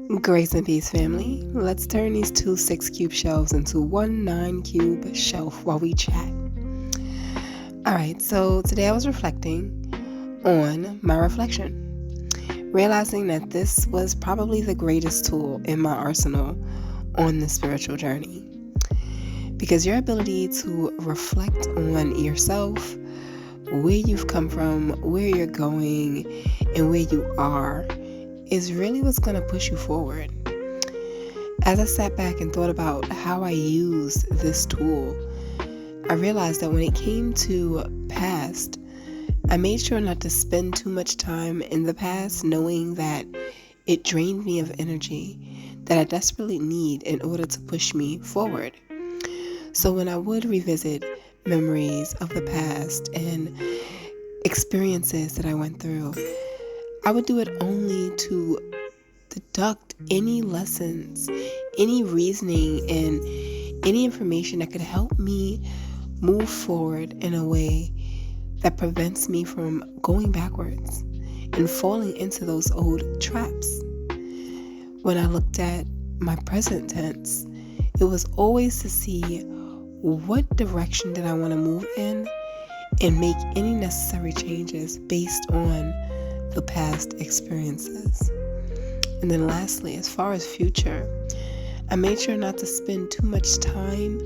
Grace and peace, family. Let's turn these two 6 cube shelves into one 9 cube shelf while we chat. Alright, so today I was reflecting on my reflection, realizing that this was probably the greatest tool in my arsenal on the spiritual journey. Because your ability to reflect on yourself, where you've come from, where you're going, and where you are is really what's going to push you forward. As I sat back and thought about how I use this tool, I realized that when it came to past, I made sure not to spend too much time in the past knowing that it drained me of energy that I desperately need in order to push me forward. So when I would revisit memories of the past and experiences that I went through, I would do it only to deduct any lessons, any reasoning, and any information that could help me move forward in a way that prevents me from going backwards and falling into those old traps. When I looked at my present tense, it was always to see what direction did I want to move in and make any necessary changes based on the past experiences. And then lastly, as far as future, I made sure not to spend too much time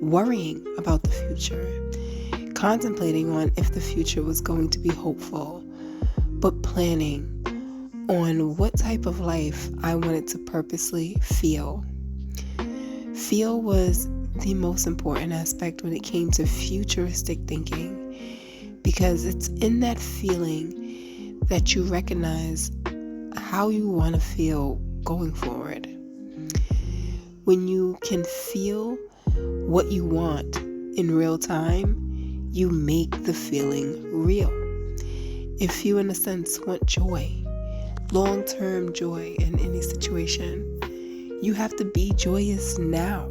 worrying about the future, contemplating on if the future was going to be hopeful, but planning on what type of life I wanted to purposely feel. Feel was the most important aspect when it came to futuristic thinking, because it's in that feeling that you recognize how you want to feel going forward. When you can feel what you want in real time, you make the feeling real. If you, in a sense, want joy, long-term joy in any situation, you have to be joyous now,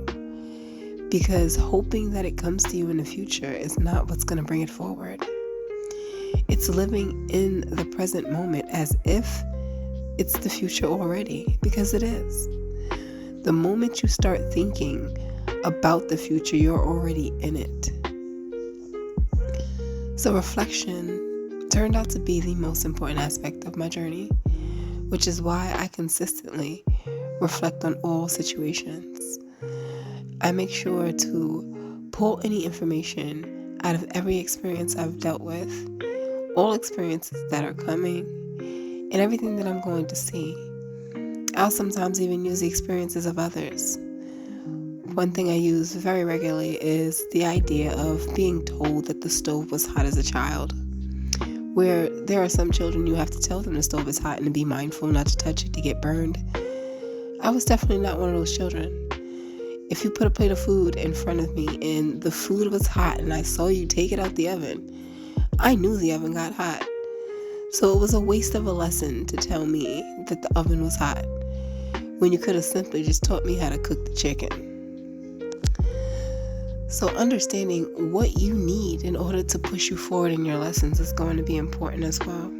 because hoping that it comes to you in the future is not what's going to bring it forward. It's living in the present moment as if it's the future already, because it is. The moment you start thinking about the future, you're already in it. So reflection turned out to be the most important aspect of my journey, which is why I consistently reflect on all situations. I make sure to pull any information out of every experience I've dealt with, all experiences that are coming, and everything that I'm going to see. I'll sometimes even use the experiences of others. One thing I use very regularly is the idea of being told that the stove was hot as a child, where there are some children you have to tell them the stove is hot and to be mindful not to touch it to get burned. I was definitely not one of those children. If you put a plate of food in front of me and the food was hot and I saw you take it out the oven, I knew the oven got hot. So it was a waste of a lesson to tell me that the oven was hot, when you could have simply just taught me how to cook the chicken. So understanding what you need in order to push you forward in your lessons is going to be important as well.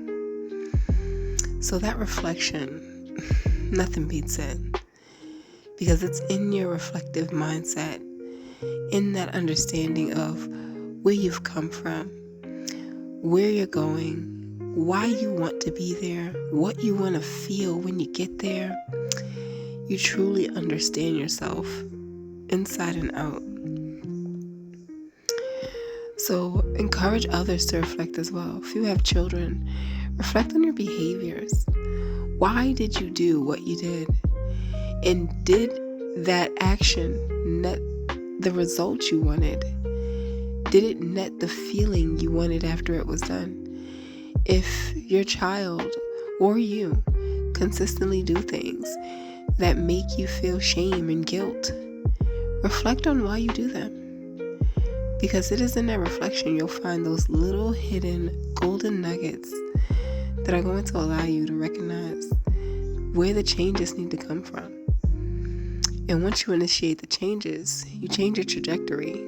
So that reflection, nothing beats it, because it's in your reflective mindset, in that understanding of where you've come from, where you're going, why you want to be there, what you want to feel when you get there. You truly understand yourself inside and out. So encourage others to reflect as well. If you have children, reflect on your behaviors. Why did you do what you did? And did that action net the result you wanted? Did it net the feeling you wanted after it was done? If your child or you consistently do things that make you feel shame and guilt, reflect on why you do them. Because it is in that reflection you'll find those little hidden golden nuggets that are going to allow you to recognize where the changes need to come from. And once you initiate the changes, you change your trajectory.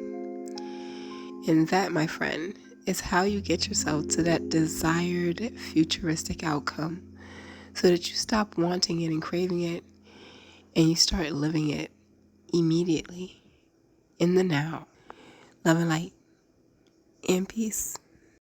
And that, my friend, is how you get yourself to that desired futuristic outcome so that you stop wanting it and craving it and you start living it immediately in the now. Love and light and peace.